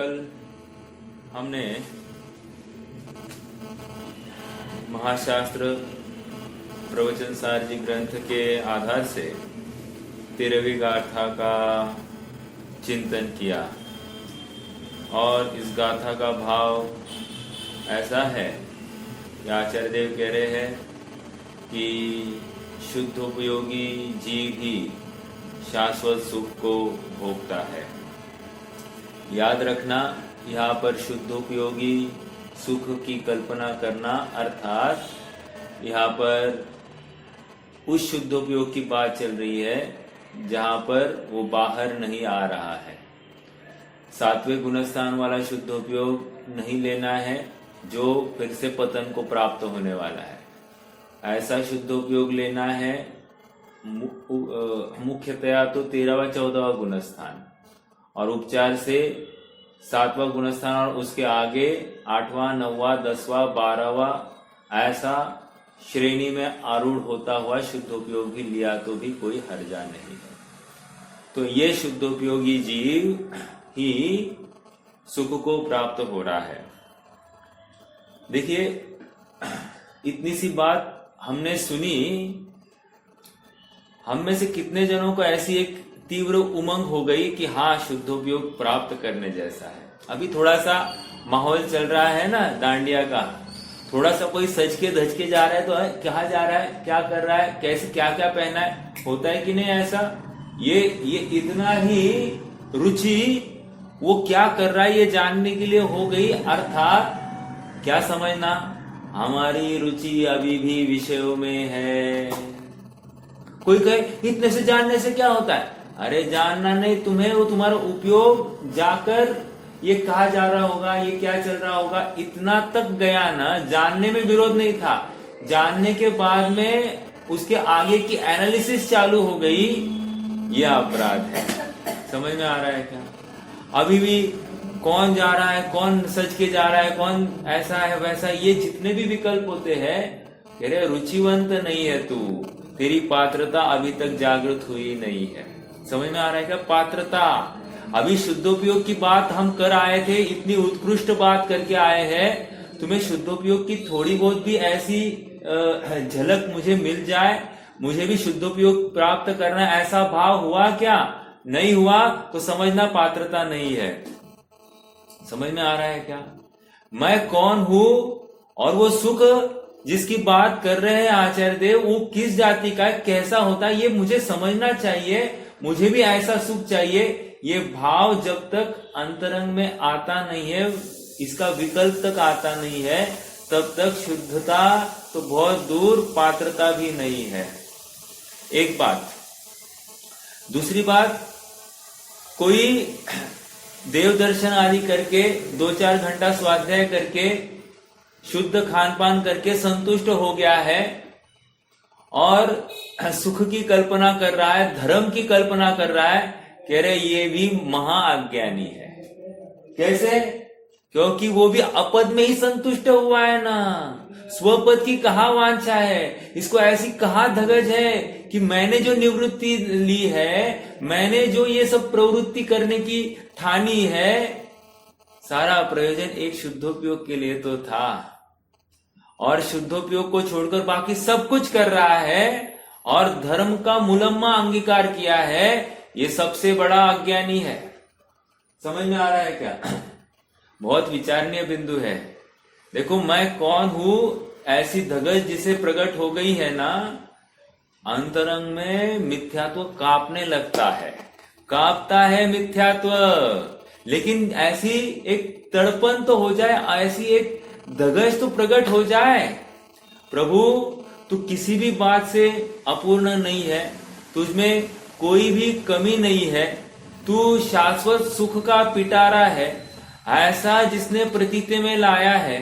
कल हमने महाशास्त्र प्रवचन सार जी ग्रंथ के आधार से 13वीं गाथा का चिंतन किया और इस गाथा का भाव ऐसा है कि आचार्य देव कह रहे हैं कि शुद्धोपयोगी जीव ही शाश्वत सुख को भोगता है। याद रखना, यहाँ पर शुद्धोपयोगी सुख की कल्पना करना अर्थात यहाँ पर उस शुद्धोपयोग की बात चल रही है जहाँ पर वो बाहर नहीं आ रहा है। 7वें गुणस्थान वाला शुद्धोपयोग नहीं लेना है जो फिर से पतन को प्राप्त होने वाला है। ऐसा शुद्धोपयोग लेना है मुख्यतया तो 13वां 14वां गुणस्थान और उपचार से 7वां गुणस्थान और उसके आगे 8वां 9वां 10वां 12वां ऐसा श्रेणी में आरूढ़ होता हुआ शुद्धोपयोग भी लिया तो भी कोई हर्जा नहीं है। तो ये शुद्धोपयोगी जीव ही सुख को प्राप्त हो रहा है। देखिए, इतनी सी बात हमने सुनी, हम में से कितने जनों को ऐसी एक तीव्र उमंग हो गई कि हाँ, शुद्धोपयोग प्राप्त करने जैसा है। अभी थोड़ा सा माहौल चल रहा है ना दांडिया का, थोड़ा सा कोई सज के धज के जा रहा है तो कहाँ जा रहा है, क्या कर रहा है, कैसे क्या क्या पहना है, होता है कि नहीं ऐसा। ये इतना ही रुचि वो क्या कर रहा है ये जानने के लिए हो गई। अर्थात क्या समझना, हमारी रुचि अभी भी विषयों में है। कोई कहे इतने से जानने से क्या होता है, अरे जानना नहीं तुम्हें, वो तुम्हारा उपयोग जाकर ये कहा जा रहा होगा, ये क्या चल रहा होगा, इतना तक गया ना। जानने में विरोध नहीं था, जानने के बाद में उसके आगे की एनालिसिस चालू हो गई, ये अपराध है। समझ में आ रहा है क्या? अभी भी कौन जा रहा है, कौन सच के जा रहा है, कौन ऐसा है वैसा, ये जितने भी विकल्प होते हैं, कह रहे रुचिवंत नहीं है तू, तेरी पात्रता अभी तक जागृत हुई नहीं है। समझ में आ रहा है क्या? पात्रता, अभी शुद्धोपयोग की बात हम कर आए थे, इतनी उत्कृष्ट बात करके आए हैं, तुम्हें शुद्धोपयोग की थोड़ी बहुत भी ऐसी झलक मुझे मिल जाए, मुझे भी शुद्धोपयोग प्राप्त करना, ऐसा भाव हुआ क्या? नहीं हुआ तो समझना पात्रता नहीं है। समझ में आ रहा है क्या? मैं कौन हूं और वो सुख जिसकी बात कर रहे हैं आचार्य देव, वो किस जाति का है, कैसा होता है, ये मुझे समझना चाहिए, मुझे भी ऐसा सुख चाहिए। ये भाव जब तक अंतरंग में आता नहीं है, इसका विकल्प तक आता नहीं है, तब तक शुद्धता तो बहुत दूर, पात्रता भी नहीं है। एक बात। दूसरी बात, कोई देव दर्शन आदि करके 2-4 घंटा स्वाध्याय करके शुद्ध खान पान करके संतुष्ट हो गया है और सुख की कल्पना कर रहा है, धर्म की कल्पना कर रहा है, कह रहे ये भी महाअज्ञानी है। कैसे? क्योंकि वो भी अपद में ही संतुष्ट हुआ है ना, स्वपद की कहा वांछा है, इसको ऐसी कहा धगज है कि मैंने जो निवृत्ति ली है, मैंने जो ये सब प्रवृत्ति करने की ठानी है, सारा प्रयोजन एक शुद्धोपयोग के लिए तो था और शुद्धोपयोग को छोड़कर बाकी सब कुछ कर रहा है और धर्म का मुलम्मा अंगीकार किया है, ये सबसे बड़ा अज्ञानी है। समझ में आ रहा है क्या? बहुत विचारणीय बिंदु है। देखो, मैं कौन हूं ऐसी धगज जिसे प्रकट हो गई है ना, अंतरंग में मिथ्यात्व कांपने लगता है, कांपता है मिथ्यात्व। लेकिन ऐसी एक तड़पन तो हो जाए, ऐसी एक धगज तो प्रकट हो जाए, प्रभु तू किसी भी बात से अपूर्ण नहीं है, तुझमें कोई भी कमी नहीं है, तू शाश्वत सुख का पिटारा है, ऐसा जिसने प्रतीति में लाया है,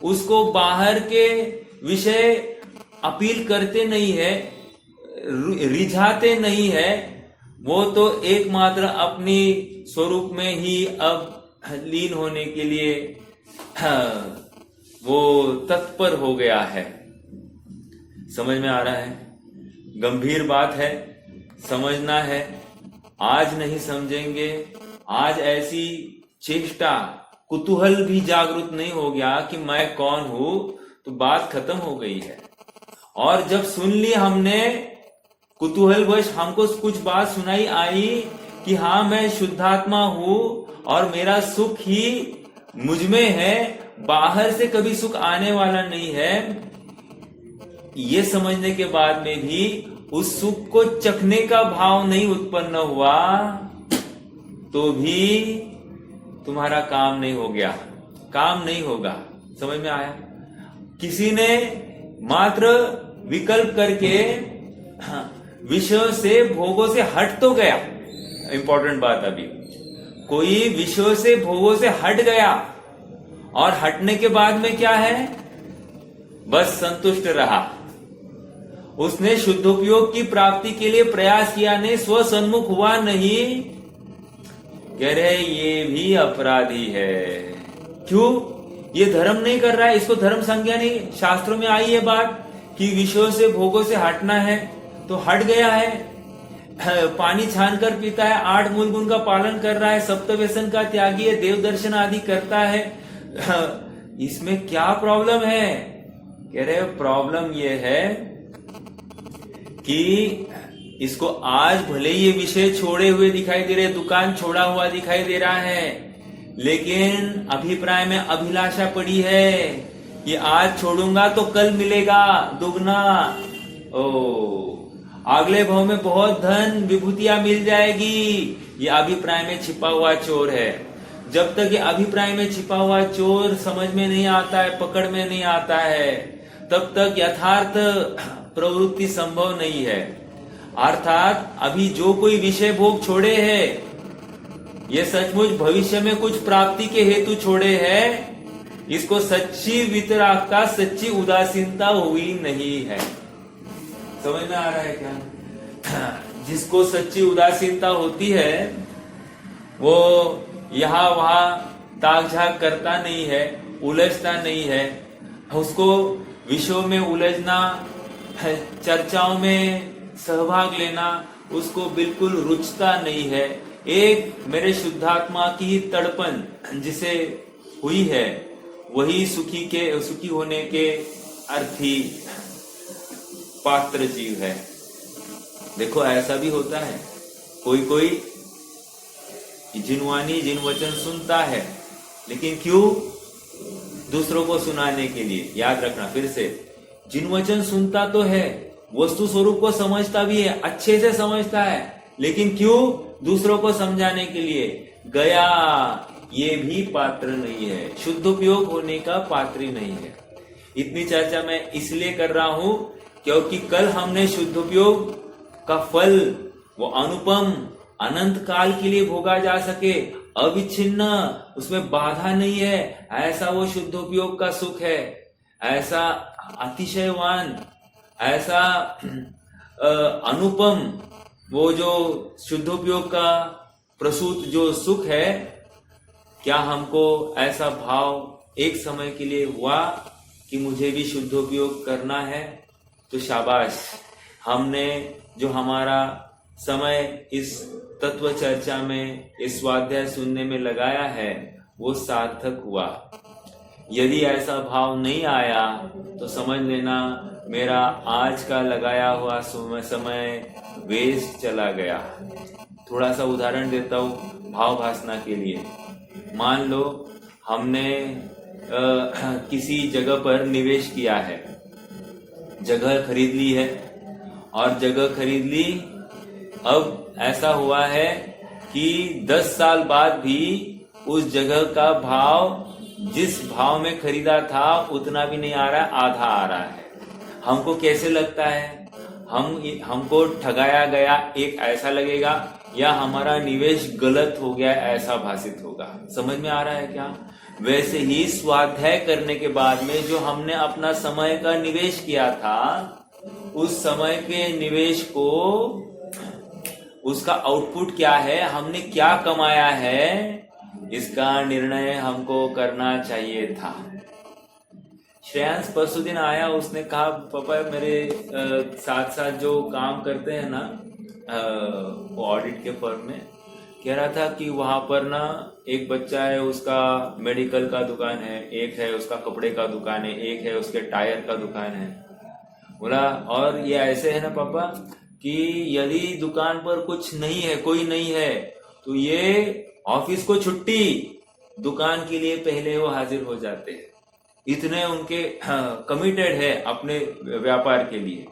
उसको बाहर के विषय अपील करते नहीं है, रिझाते नहीं है, वो तो एकमात्र अपनी स्वरूप में ही अब लीन होने के लिए वो तत्पर हो गया है। समझ में आ रहा है? गंभीर बात है, समझना है। आज नहीं समझेंगे, आज ऐसी चेष्टा, कुतूहल भी जागृत नहीं हो गया कि मैं कौन हूं, तो बात खत्म हो गई है। और जब सुन ली हमने, कुतूहलवश हमको कुछ बात सुनाई आई कि हाँ मैं शुद्धात्मा हूं और मेरा सुख ही मुझ में है, बाहर से कभी सुख आने वाला नहीं है, ये समझने के बाद में भी उस सुख को चखने का भाव नहीं उत्पन्न हुआ, तो भी तुम्हारा काम नहीं हो गया, काम नहीं होगा। समझ में आया? किसी ने मात्र विकल्प करके विषयों से, भोगों से हट तो गया, इंपॉर्टेंट बात, अभी कोई विषयों से, भोगों से हट गया और हटने के बाद में क्या है, बस संतुष्ट रहा, उसने शुद्धोपयोग की प्राप्ति के लिए प्रयास किया नहीं, स्व सन्मुख हुआ नहीं, कह रहे ये भी अपराधी है। क्यों? ये धर्म नहीं कर रहा है, इसको धर्म संज्ञा नहीं। शास्त्रों में आई है बात कि विषयों से, भोगों से हटना है, तो हट गया है। पानी छान कर पीता है, 8 मूल गुण का पालन कर रहा है, सप्त व्यसन का त्यागी है, देव दर्शन आदि करता है, इसमें क्या प्रॉब्लम है? कह रहे प्रॉब्लम ये है कि इसको आज भले ये विषय छोड़े हुए दिखाई दे रहे, दुकान छोड़ा हुआ दिखाई दे रहा है, लेकिन अभिप्राय में अभिलाषा पड़ी है कि आज छोड़ूंगा तो कल मिलेगा दुगना, अगले भाव में बहुत धन विभूतियां मिल जाएगी, ये अभिप्राय में छिपा हुआ चोर है। जब तक ये अभिप्राय में छिपा हुआ चोर समझ में नहीं आता है, पकड़ में नहीं आता है, तब तक यथार्थ प्रवृत्ति संभव नहीं है। अर्थात अभी जो कोई विषय भोग छोड़े हैं, ये सचमुच भविष्य में कुछ प्राप्ति के हेतु छोड़े हैं, इसको सच्ची वितरागता, सच्ची उदासीनता हुई नहीं है। समझ में आ रहा है क्या? जिसको सच्ची उदासीनता होती है वो यहाँ वहां ताक झाक करता नहीं है, उलझता नहीं है, उसको विषयों में उलझना, चर्चाओं में सहभाग लेना उसको बिल्कुल रुचता नहीं है। एक मेरे शुद्धात्मा की तड़पन जिसे हुई है, वही सुखी होने के अर्थी पात्र जीव है। देखो ऐसा भी होता है, कोई जिनवानी जिन वचन सुनता है, लेकिन क्यों? दूसरों को सुनाने के लिए। याद रखना फिर से, जिन वचन सुनता तो है, वस्तु स्वरूप को समझता भी है, अच्छे से समझता है, लेकिन क्यों? दूसरों को समझाने के लिए गया, ये भी पात्र नहीं है, शुद्ध उपयोग होने का पात्र ही नहीं है। इतनी चर्चा मैं इसलिए कर रहा हूं क्योंकि कल हमने शुद्ध उपयोग का फल, वो अनुपम, अनंत काल के लिए भोगा जा सके, अविच्छिन्न, उसमें बाधा नहीं है, ऐसा वो शुद्ध उपयोग का सुख है, ऐसा अतिशयवान, ऐसा अनुपम वो जो शुद्धोपयोग का प्रसूत जो सुख है। क्या हमको ऐसा भाव एक समय के लिए हुआ कि मुझे भी शुद्धोपयोग करना है? तो शाबाश, हमने जो हमारा समय इस तत्व चर्चा में, इस स्वाध्याय सुनने में लगाया है, वो सार्थक हुआ। यदि ऐसा भाव नहीं आया तो समझ लेना मेरा आज का लगाया हुआ समय वेस्ट चला गया। थोड़ा सा उदाहरण देता हूँ भाव भासना के लिए। मान लो हमने किसी जगह पर निवेश किया है, जगह खरीद ली है, और जगह खरीद ली, अब ऐसा हुआ है कि 10 साल बाद भी उस जगह का भाव जिस भाव में खरीदा था उतना भी नहीं आ रहा, आधा आ रहा है। हमको कैसे लगता है? हमको ठगाया गया एक ऐसा लगेगा, या हमारा निवेश गलत हो गया ऐसा भाषित होगा। समझ में आ रहा है क्या? वैसे ही स्वाध्याय करने के बाद में जो हमने अपना समय का निवेश किया था, उस समय के निवेश को, उसका आउटपुट क्या है, हमने क्या कमाया है, इसका निर्णय हमको करना चाहिए था। श्रेयांश परसों दिन आया, उसने कहा पापा मेरे साथ साथ जो काम करते हैं ना, वो ऑडिट के फर्म में, कह रहा था कि वहां पर ना एक बच्चा है, उसका मेडिकल का दुकान है, एक है उसका कपड़े का दुकान है, एक है उसके टायर का दुकान है। बोला और ये ऐसे है ना पापा कि यदि दुकान पर कुछ नहीं है, कोई नहीं है, तो ये ऑफिस को छुट्टी, दुकान के लिए पहले वो हाजिर हो जाते हैं। इतने उनके कमिटेड है अपने व्यापार के लिए।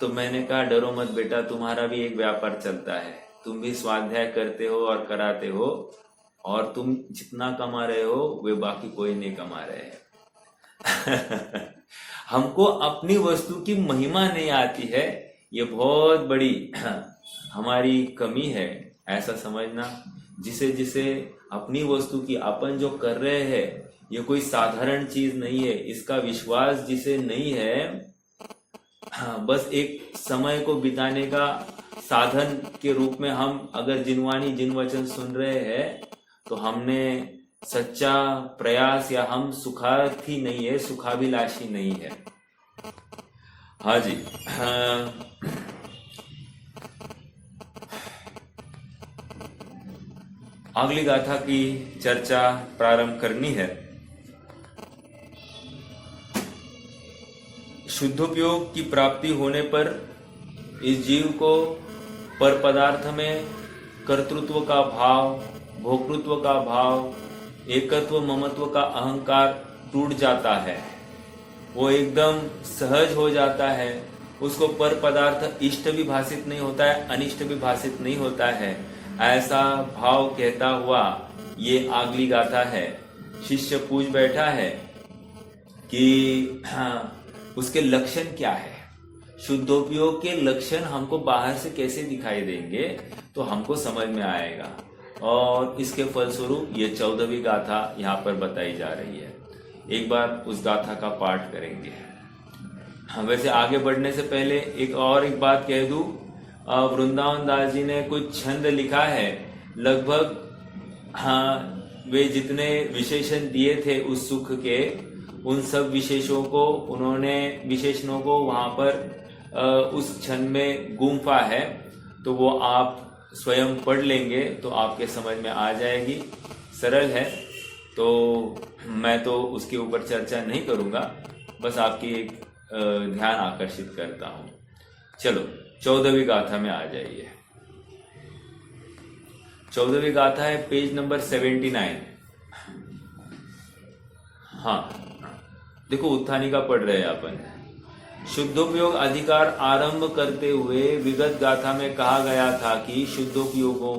तो मैंने कहा डरो मत बेटा, तुम्हारा भी एक व्यापार चलता है, तुम भी स्वाध्याय करते हो और कराते हो, और तुम जितना कमा रहे हो वे बाकी कोई नहीं कमा रहे हैं। हमको अपनी वस्तु की महिमा नहीं आती है, ये बहुत बड़ी हमारी कमी है, ऐसा समझना। जिसे जिसे अपनी वस्तु की अपन जो कर रहे हैं ये कोई साधारण चीज नहीं है, इसका विश्वास जिसे नहीं है, बस एक समय को बिताने का साधन के रूप में हम अगर जिनवाणी जिन वचन सुन रहे हैं तो हमने सच्चा प्रयास, या हम सुखार्थी नहीं है, सुखाभिलाषी नहीं है। हाँ जी, अगली गाथा की चर्चा प्रारंभ करनी है। शुद्धोपयोग की प्राप्ति होने पर इस जीव को पर पदार्थ में कर्तृत्व का भाव, भोक्तृत्व का भाव, एकत्व ममत्व का अहंकार टूट जाता है, वो एकदम सहज हो जाता है। उसको पर पदार्थ इष्ट भी भाषित नहीं होता है, अनिष्ट भी भाषित नहीं होता है, ऐसा भाव कहता हुआ ये अगली गाथा है। शिष्य पूछ बैठा है कि उसके लक्षण क्या है, शुद्धोपयोग के लक्षण हमको बाहर से कैसे दिखाई देंगे तो हमको समझ में आएगा, और इसके फलस्वरूप ये 14वीं गाथा यहाँ पर बताई जा रही है। एक बार उस गाथा का पाठ करेंगे। वैसे आगे बढ़ने से पहले एक बात कह दूं, वृंदावन दास जी ने कुछ छंद लिखा है, लगभग वे जितने विशेषण दिए थे उस सुख के, उन सब विशेषणों को वहां पर उस छंद में गुम्फा है, तो वो आप स्वयं पढ़ लेंगे तो आपके समझ में आ जाएगी। सरल है, तो मैं तो उसके ऊपर चर्चा नहीं करूंगा, बस आपकी एक ध्यान आकर्षित करता हूं। चलो 14वीं गाथा में आ जाइए। 14वीं गाथा है पेज नंबर 79। हाँ देखो, उत्थानिका पढ़ रहे हैं अपन। शुद्धोपयोग अधिकार आरंभ करते हुए विगत गाथा में कहा गया था कि शुद्धोपयोगियों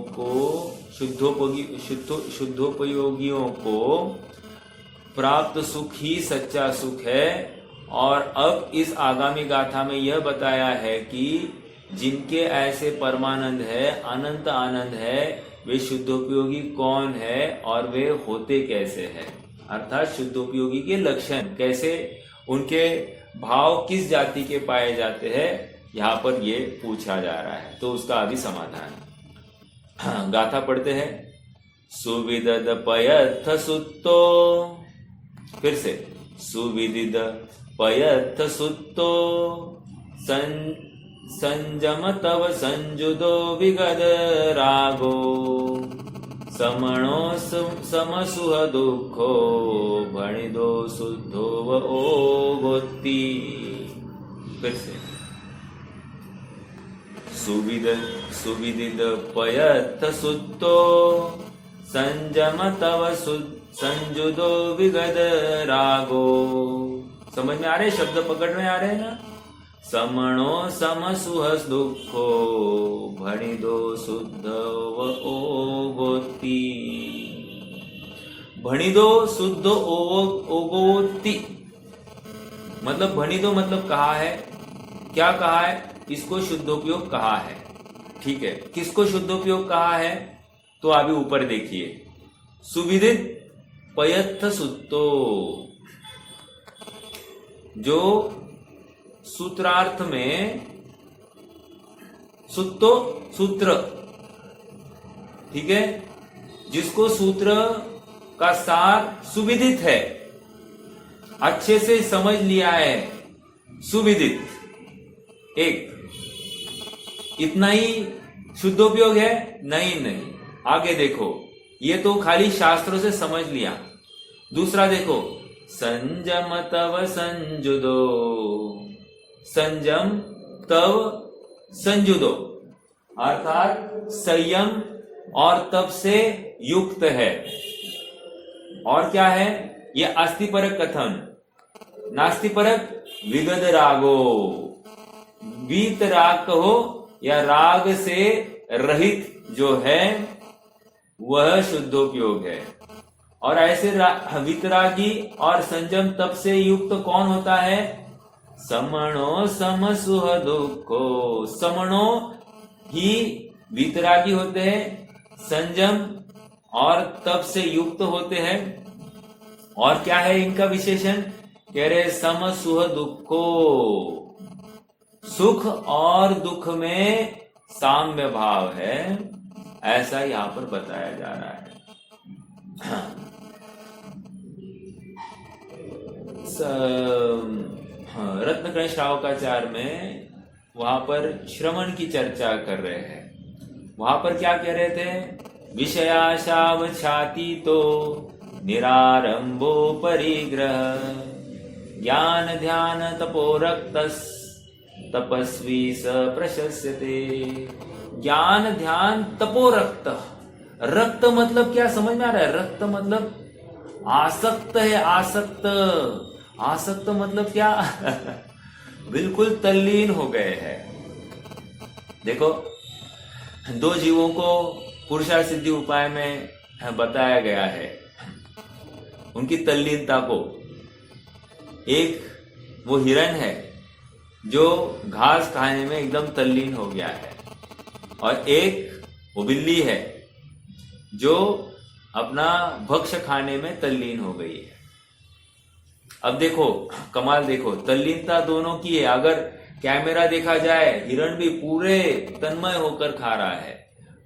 को प्राप्त सुख ही सच्चा सुख है, और अब इस आगामी गाथा में यह बताया है कि जिनके ऐसे परमानंद है, अनंत आनंद है, वे शुद्धोपयोगी कौन है और वे होते कैसे हैं, अर्थात शुद्धोपयोगी के लक्षण कैसे, उनके भाव किस जाति के पाए जाते हैं, यहाँ पर ये पूछा जा रहा है, तो उसका अभी समाधान। गाथा पढ़ते हैं। सुविदद पयथ सुत्तो, फिर से सुविदिद पयथ सुत्तो, संजम तव संजुदो विगद रागो, समणो समसुह दुखो, भणिदो शुद्धो व ओगोत्ति। फिर से सुविदिद पयथ सुत्तो, संजम तव संजुदो विगद रागो। समझ में आ रहे, शब्द पकड़ में आ रहे हैं ना। समणो समसुह दुखो, भणिदो शुद्ध व ओगोति। भणिदो शुद्ध ओगोति मतलब भणिदो मतलब कहा है, क्या कहा है, इसको शुद्धोपयोग कहा है। ठीक है, किसको शुद्धोपयोग कहा है, तो अभी ऊपर देखिए। सुविदित पयथ सुत्तो, जो सूत्रार्थ में सुत्तो सूत्र, ठीक है, जिसको सूत्र का सार सुविदित है, अच्छे से समझ लिया है, सुविदित, एक इतना ही शुद्धोपयोग है? नहीं नहीं। आगे देखो, ये तो खाली शास्त्रों से समझ लिया। दूसरा देखो, संजम तव संजुदो, संजम तव संजुदो, अर्थात संयम और तप से युक्त है। और क्या है? ये अस्थिपरक कथन। नास्तिपरक विगद रागो, वीत राग कहो या राग से रहित जो है वह शुद्धोपयोग है। और ऐसे वितरागी और संयम तप से युक्त कौन होता है? समणो सम सुह दुखो, समणो ही वितरागी होते हैं, संयम और तप से युक्त होते हैं। और क्या है इनका विशेषण? कह रहे सम सुह दुखो, सुख और दुख में साम्य भाव है, ऐसा यहां पर बताया जा रहा है। रत्नकर्ण श्रावकाचार में वहां पर श्रवण की चर्चा कर रहे हैं। वहां पर क्या कह रहे थे? विषयाशाव छाती तो निरारंभो परिग्रह, ज्ञान ध्यान तपो रक्तस् तपस्वी स प्रशस्यते। ज्ञान ध्यान तपो रक्त, रक्त मतलब क्या समझ में आ रहा है? रक्त मतलब आसक्त है, आसक्त। आसक्त मतलब क्या? बिल्कुल तल्लीन हो गए हैं। देखो, दो जीवों को पुरुषार्थ सिद्धि उपाय में बताया गया है उनकी तल्लीनता को। एक वो हिरण है जो घास खाने में एकदम तल्लीन हो गया है, और एक वो बिल्ली है जो अपना भक्ष्य खाने में तल्लीन हो गई है। अब देखो कमाल, देखो तल्लीनता दोनों की है। अगर कैमरा देखा जाए, हिरण भी पूरे तन्मय होकर खा रहा है,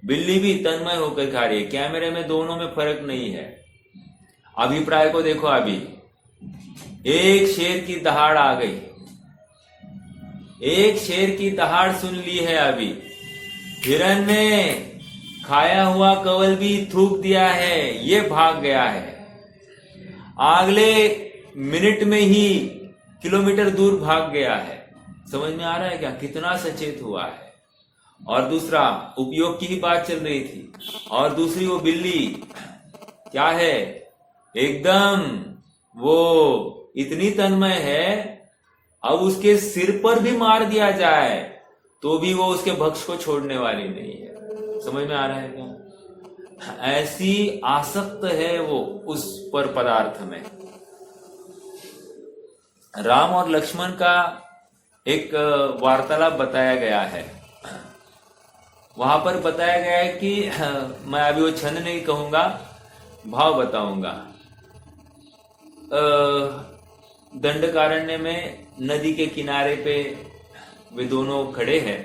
बिल्ली भी तन्मय होकर खा रही है। कैमरे में दोनों में फर्क नहीं है। अभिप्राय को देखो, अभी एक शेर की दहाड़ आ गई, एक शेर की दहाड़ सुन ली है। अभी हिरण ने खाया हुआ कवल भी थूक दिया है, ये भाग गया है। अगले मिनट में ही किलोमीटर दूर भाग गया है। समझ में आ रहा है क्या? कितना सचेत हुआ है। और दूसरा, उपयोग की ही बात चल रही थी। और दूसरी वो बिल्ली क्या है? एकदम वो इतनी तन्मय है, अब उसके सिर पर भी मार दिया जाए तो भी वो उसके भक्ष्य को छोड़ने वाली नहीं है। समझ में आ रहा है क्या? ऐसी आसक्त है वो उस पर पदार्थ में। राम और लक्ष्मण का एक वार्तालाप बताया गया है। वहां पर बताया गया है कि मैं अभी वो छंद नहीं कहूंगा, भाव बताऊंगा। दंडकारण्य में नदी के किनारे पे वे दोनों खड़े हैं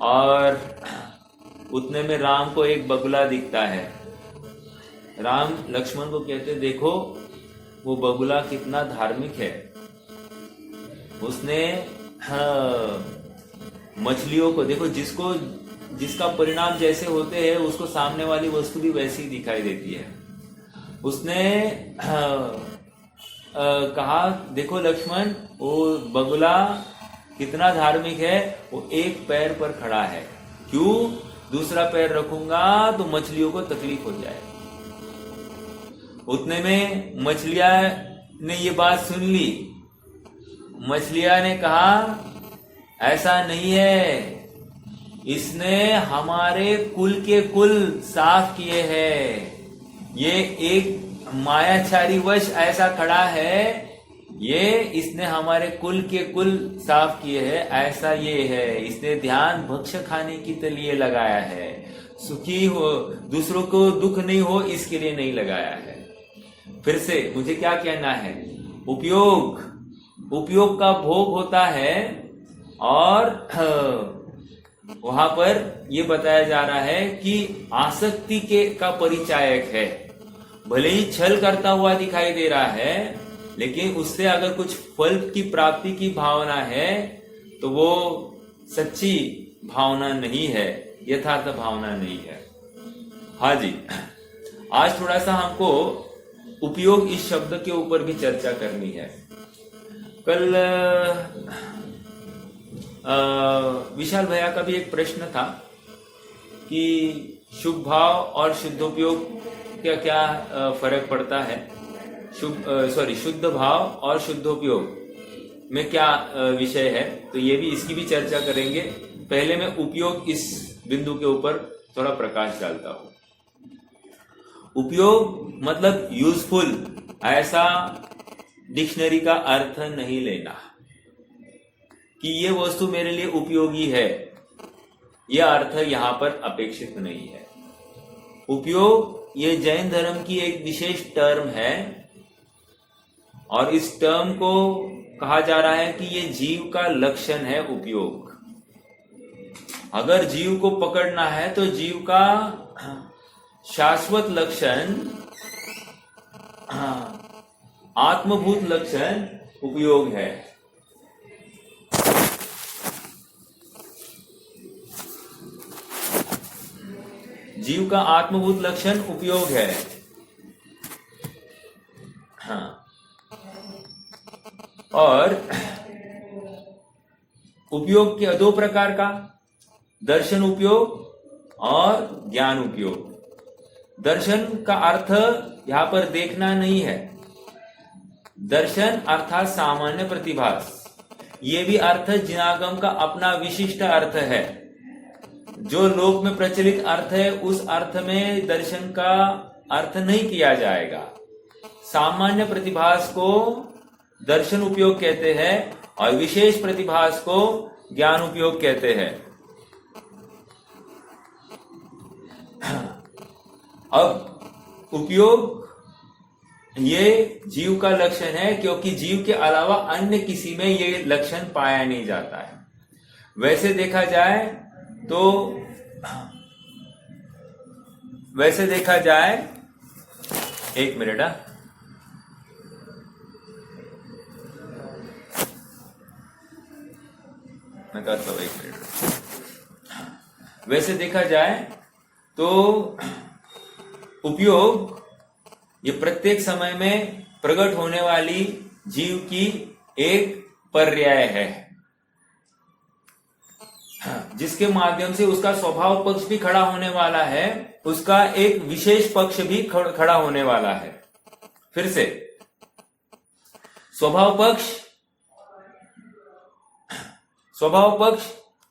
और उतने में राम को एक बगुला दिखता है। राम लक्ष्मण को कहते, देखो वो बगुला कितना धार्मिक है। उसने मछलियों को देखो, जिसका परिणाम जैसे होते हैं उसको सामने वाली वस्तु भी वैसी ही दिखाई देती है। उसने कहा, देखो लक्ष्मण, वो बगुला कितना धार्मिक है, वो एक पैर पर खड़ा है। क्यों? दूसरा पैर रखूंगा तो मछलियों को तकलीफ हो जाए। उतने में मछलियां ने ये बात सुन ली। मछलियां ने कहा, ऐसा नहीं है, इसने हमारे कुल के कुल साफ किए हैं। ये एक मायाचारी वश ऐसा खड़ा है, ये इसने हमारे कुल के कुल साफ किए हैं। ऐसा ये है, इसने ध्यान भक्ष्य खाने की लिए लगाया है। सुखी हो, दूसरों को दुख नहीं हो, इसके लिए नहीं लगाया है। फिर से मुझे क्या कहना है? उपयोग का भोग होता है। और वहां पर यह बताया जा रहा है कि आसक्ति का परिचायक है। भले ही छल करता हुआ दिखाई दे रहा है, लेकिन उससे अगर कुछ फल की प्राप्ति की भावना है तो वो सच्ची भावना नहीं है। यथार्थ भावना नहीं है। हाँ जी, आज थोड़ा सा हमको उपयोग इस शब्द के ऊपर भी चर्चा करनी है। कल विशाल भैया का भी एक प्रश्न था कि शुभ भाव और शुद्धोपयोग क्या क्या फर्क पड़ता है, शुद्ध भाव और शुद्धोपयोग में क्या विषय है, तो ये भी इसकी भी चर्चा करेंगे। पहले मैं उपयोग इस बिंदु के ऊपर थोड़ा प्रकाश डालता हूं। उपयोग मतलब यूजफुल, ऐसा डिक्शनरी का अर्थ नहीं लेना कि ये वस्तु मेरे लिए उपयोगी है, यह अर्थ यहां पर अपेक्षित नहीं है। उपयोग ये जैन धर्म की एक विशेष टर्म है और इस टर्म को कहा जा रहा है कि ये जीव का लक्षण है उपयोग। अगर जीव को पकड़ना है तो जीव का शाश्वत लक्षण, आत्मभूत लक्षण उपयोग है। जीव का आत्मभूत लक्षण उपयोग है। हाँ, और उपयोग के दो प्रकार का, दर्शन उपयोग और ज्ञान उपयोग। दर्शन का अर्थ यहां पर देखना नहीं है। दर्शन अर्थात सामान्य प्रतिभास, ये भी अर्थ जिनागम का अपना विशिष्ट अर्थ है। जो लोक में प्रचलित अर्थ है उस अर्थ में दर्शन का अर्थ नहीं किया जाएगा। सामान्य प्रतिभास को दर्शन उपयोग कहते हैं और विशेष प्रतिभास को ज्ञान उपयोग कहते हैं। अब उपयोग ये जीव का लक्षण है क्योंकि जीव के अलावा अन्य किसी में ये लक्षण पाया नहीं जाता है। वैसे देखा जाए, एक मिनट, मैं करता हूं, एक मिनट। वैसे देखा जाए तो उपयोग ये प्रत्येक समय में प्रकट होने वाली जीव की एक पर्याय है, जिसके माध्यम से उसका स्वभाव पक्ष भी खड़ा होने वाला है, उसका एक विशेष पक्ष भी खड़ा होने वाला है। फिर से स्वभाव पक्ष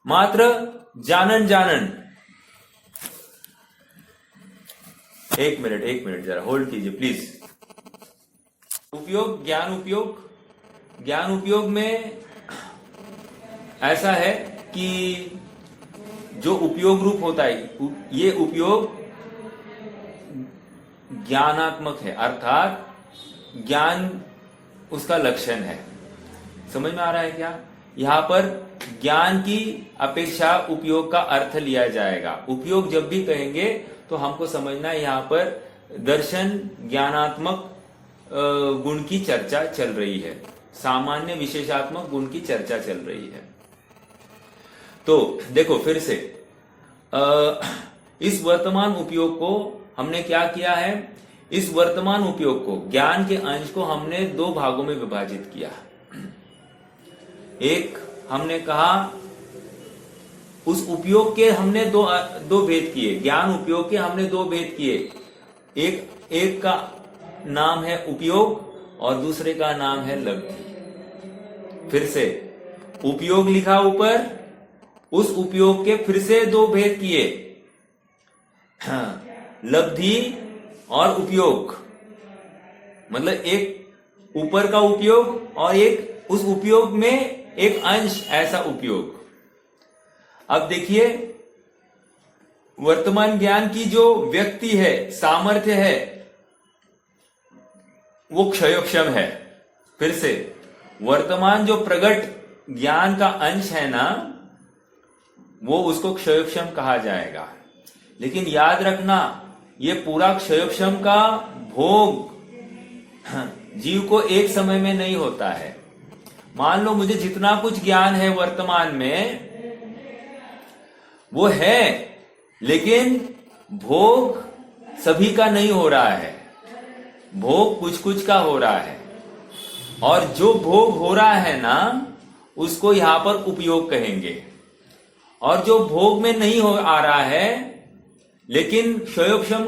मात्र जानन। एक मिनट जरा होल्ड कीजिए प्लीज। उपयोग, ज्ञान उपयोग में ऐसा है कि जो उपयोग रूप होता है, ये उपयोग ज्ञानात्मक है, अर्थात ज्ञान उसका लक्षण है। समझ में आ रहा है क्या? यहां पर ज्ञान की अपेक्षा उपयोग का अर्थ लिया जाएगा। उपयोग जब भी कहेंगे तो हमको समझना है यहां पर दर्शन ज्ञानात्मक गुण की चर्चा चल रही है, सामान्य विशेषात्मक गुण की चर्चा चल रही है। तो देखो फिर से इस वर्तमान उपयोग को हमने क्या किया है, इस वर्तमान उपयोग को, ज्ञान के अंश को हमने दो भागों में विभाजित किया। एक हमने कहा उस उपयोग के हमने दो भेद किए, ज्ञान उपयोग के हमने दो भेद किए। एक का नाम है उपयोग और दूसरे का नाम है लब्धि। फिर से उपयोग लिखा ऊपर, उस उपयोग के फिर से दो भेद किए, लब्धि और उपयोग। मतलब एक ऊपर का उपयोग और एक उस उपयोग में एक अंश, ऐसा उपयोग। अब देखिए वर्तमान ज्ञान की जो व्यक्ति है, सामर्थ्य है, वो क्षयोक्षम है। फिर से वर्तमान जो प्रगट ज्ञान का अंश है ना, वो उसको क्षयोक्षम कहा जाएगा। लेकिन याद रखना, ये पूरा क्षयोक्षम का भोग जीव को एक समय में नहीं होता है। मान लो मुझे जितना कुछ ज्ञान है वर्तमान में, वो है लेकिन भोग सभी का नहीं हो रहा है, भोग कुछ कुछ का हो रहा है। और जो भोग हो रहा है ना, उसको यहां पर उपयोग कहेंगे। और जो भोग में नहीं हो आ रहा है, लेकिन क्षयोक्षम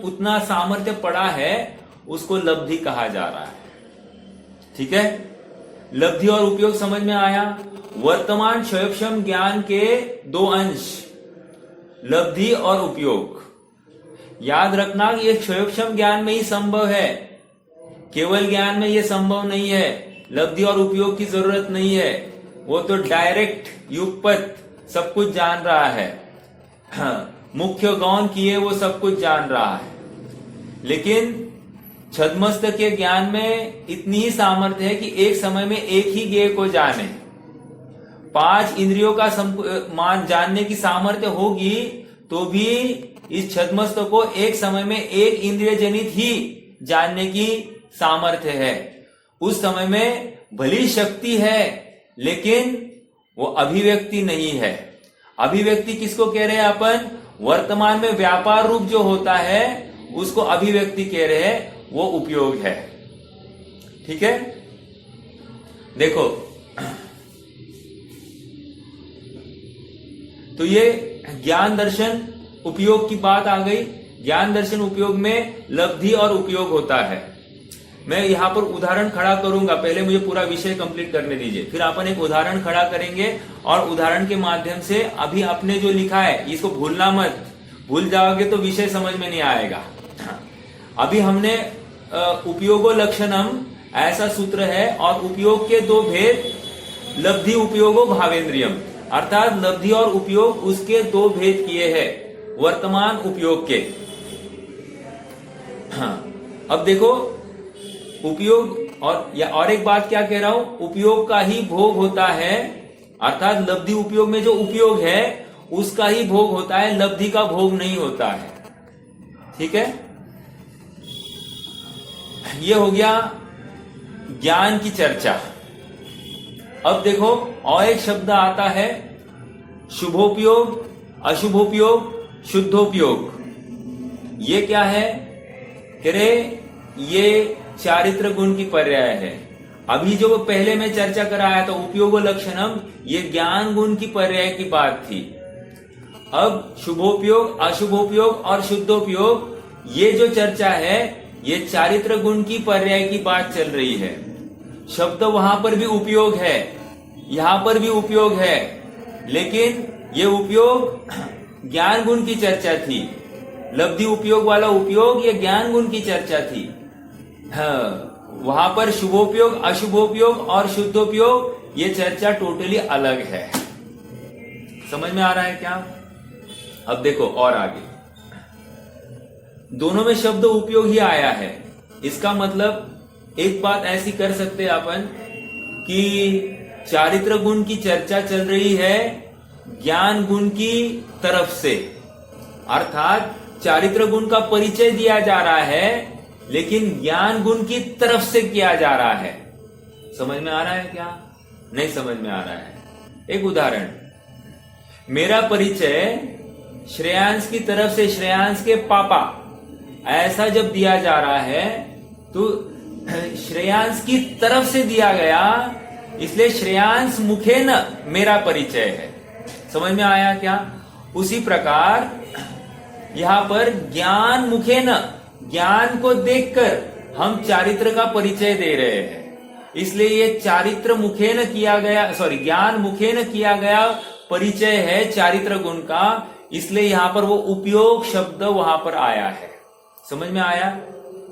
उतना सामर्थ्य पड़ा है, उसको लब्धि कहा जा रहा है। ठीक है, लब्धि और उपयोग समझ में आया। वर्तमान क्षयोक्षम ज्ञान के दो अंश, लब्धि और उपयोग। याद रखना ये क्षयोक्षम ज्ञान में ही संभव है, केवल ज्ञान में ये संभव नहीं है। लब्धि और उपयोग की जरूरत नहीं है, वो तो डायरेक्ट युगपत सब कुछ जान रहा है। मुख्य गौण किए वो सब कुछ जान रहा है। लेकिन छद्मस्त के ज्ञान में इतनी ही सामर्थ्य है कि एक समय में एक ही ज्ञेय को जाने। 5 इंद्रियों का मान जानने की सामर्थ्य होगी तो भी इस छद्मस्त को एक समय में एक इंद्रिय जनित ही जानने की सामर्थ्य है। उस समय में भली शक्ति है, लेकिन वो अभिव्यक्ति नहीं है। अभिव्यक्ति किसको कह रहे हैं अपन? वर्तमान में व्यापार रूप जो होता है उसको अभिव्यक्ति कह रहे हैं, वो उपयोग है। ठीक है, देखो तो ये ज्ञान दर्शन उपयोग की बात आ गई। ज्ञान दर्शन उपयोग में लब्धि और उपयोग होता है। मैं यहां पर उदाहरण खड़ा करूंगा, पहले मुझे पूरा विषय कंप्लीट करने दीजिए, फिर अपन एक उदाहरण खड़ा करेंगे और उदाहरण के माध्यम से अभी आपने जो लिखा है इसको भूलना मत, भूल जाओगे तो विषय समझ में नहीं आएगा। अभी हमने उपयोगो लक्षणम ऐसा सूत्र है, और उपयोग के दो भेद, लब्धि उपयोगो भावेंद्रियम, अर्थात लब्धि और उपयोग उसके दो भेद किए हैं वर्तमान उपयोग के। हाँ, अब देखो उपयोग और एक बात क्या कह रहा हूं, उपयोग का ही भोग होता है, अर्थात लब्धि उपयोग में जो उपयोग है उसका ही भोग होता है, लब्धि का भोग नहीं होता है। ठीक है, ये हो गया ज्ञान की चर्चा। अब देखो और एक शब्द आता है शुभोपयोग, अशुभोपयोग, शुद्धोपयोग। ये क्या है? कह रहे ये चारित्र गुण की पर्याय है। अभी जो पहले मैं चर्चा कराया था उपयोग लक्षणम, ये ज्ञान गुण की पर्याय की बात थी। अब शुभोपयोग, अशुभोपयोग और शुद्धोपयोग, ये जो चर्चा है ये चारित्र गुण की पर्याय की बात चल रही है। शब्द वहां पर भी उपयोग है, यहां पर भी उपयोग है, लेकिन ये उपयोग ज्ञान गुण की चर्चा थी। लब्धि उपयोग वाला उपयोग ये ज्ञान गुण की चर्चा थी। हाँ, वहां पर शुभोपयोग, अशुभोपयोग और शुद्धोपयोग ये चर्चा टोटली अलग है। समझ में आ रहा है क्या? अब देखो और आगे, दोनों में शब्द उपयोग ही आया है। इसका मतलब एक बात ऐसी कर सकते हैं अपन कि चारित्र गुण की चर्चा चल रही है ज्ञान गुण की तरफ से, अर्थात चारित्र गुण का परिचय दिया जा रहा है लेकिन ज्ञान गुण की तरफ से किया जा रहा है। समझ में आ रहा है क्या? नहीं समझ में आ रहा है? एक उदाहरण, मेरा परिचय श्रेयांश की तरफ से श्रेयांश के पापा ऐसा जब दिया जा रहा है तो श्रेयांश की तरफ से दिया गया, इसलिए श्रेयांश मुखे न मेरा परिचय है। समझ में आया क्या? उसी प्रकार यहां पर ज्ञान मुखे न, ज्ञान को देखकर हम चारित्र का परिचय दे रहे हैं, इसलिए ये चारित्र मुखे न किया गया, ज्ञान मुखे न किया गया परिचय है चारित्र गुण का, इसलिए यहां पर वो उपयोग शब्द वहां पर आया है। समझ में आया?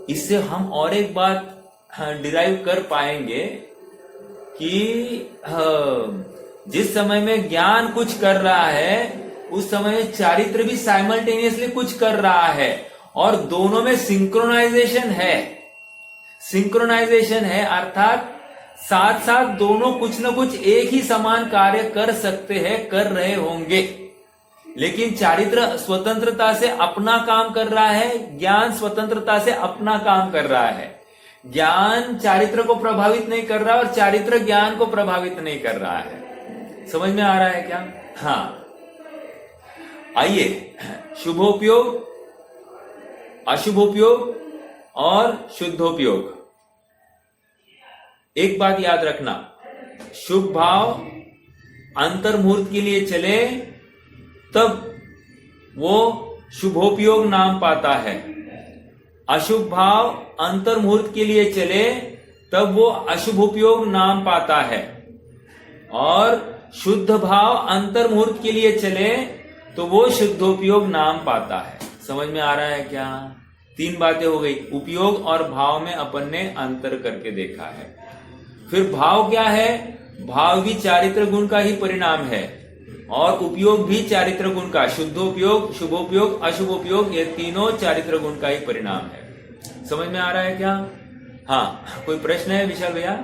इससे हम और एक बात डिराइव कर पाएंगे कि जिस समय में ज्ञान कुछ कर रहा है उस समय में चारित्र भी साइमल्टेनियसली कुछ कर रहा है, और दोनों में सिंक्रोनाइजेशन है। सिंक्रोनाइजेशन है अर्थात साथ साथ दोनों कुछ न कुछ एक ही समान कार्य कर सकते हैं, कर रहे होंगे, लेकिन चारित्र स्वतंत्रता से अपना काम कर रहा है, ज्ञान स्वतंत्रता से अपना काम कर रहा है। ज्ञान चारित्र को प्रभावित नहीं कर रहा और चारित्र ज्ञान को प्रभावित नहीं कर रहा है। समझ में आ रहा है क्या? हाँ, आइए, शुभोपयोग, अशुभोपयोग और शुद्धोपयोग। एक बात याद रखना, शुभ भाव अंतर्मुहूर्त के लिए चले तब वो शुभोपयोग नाम पाता है, अशुभ भाव अंतर्मुहूर्त के लिए चले तब वो अशुभोपयोग नाम पाता है, और शुद्ध भाव अंतर्मुहूर्त के लिए चले तो वो शुद्धोपयोग नाम पाता है। समझ में आ रहा है क्या? 3 बातें हो गई। उपयोग और भाव में अपन ने अंतर करके देखा है। फिर भाव क्या है? भाव भी चारित्र गुण का ही परिणाम है, और उपयोग भी चारित्र गुण का, शुद्धोपयोग, शुभोपयोग, अशुभोपयोग, ये तीनों चारित्र गुण का ही परिणाम है। समझ में आ रहा है क्या? हाँ, कोई प्रश्न है विशाल भैया?